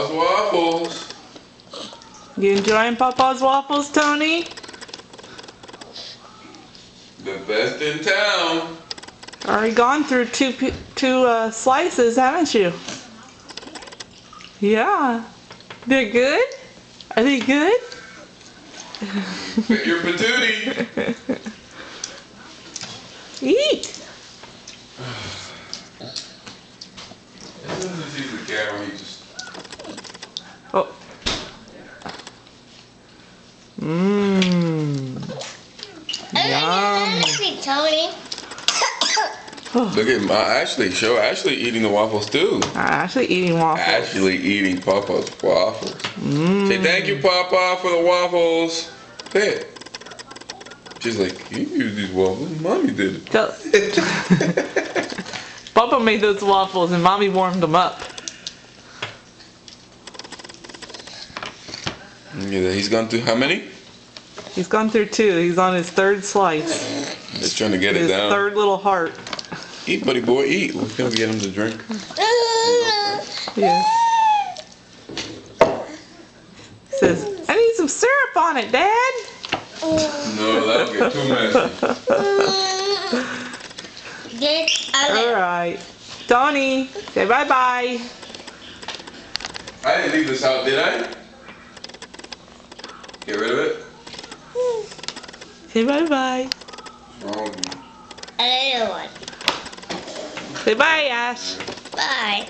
Papa's waffles. You enjoying Papa's waffles, Tony? The best in town. Already gone through two slices, haven't you? Yeah. They're good? Are they good? Fit your patootie. Eat. As soon as he sees the camera, he just... Oh. Mmm. Yum. Tony. Look at Ashley eating the waffles too. Ashley eating waffles. Ashley eating Papa's waffles. Say thank you, Papa, for the waffles. Say it. She's like, you use these waffles. Mommy did it. Papa made those waffles and Mommy warmed them up. Yeah, he's gone through how many? He's gone through 2. He's on his 3rd slice. Just trying to get it His down. 3rd little heart. Eat, buddy boy, eat. We're gonna get him to drink. Yeah. Says, I need some syrup on it, Dad. No, that'll get too messy. Alright. Tony, say bye-bye. I didn't leave this out, did I? Get rid of it? Say bye-bye. What's wrong with you? Another one. Say bye, Ash. Bye.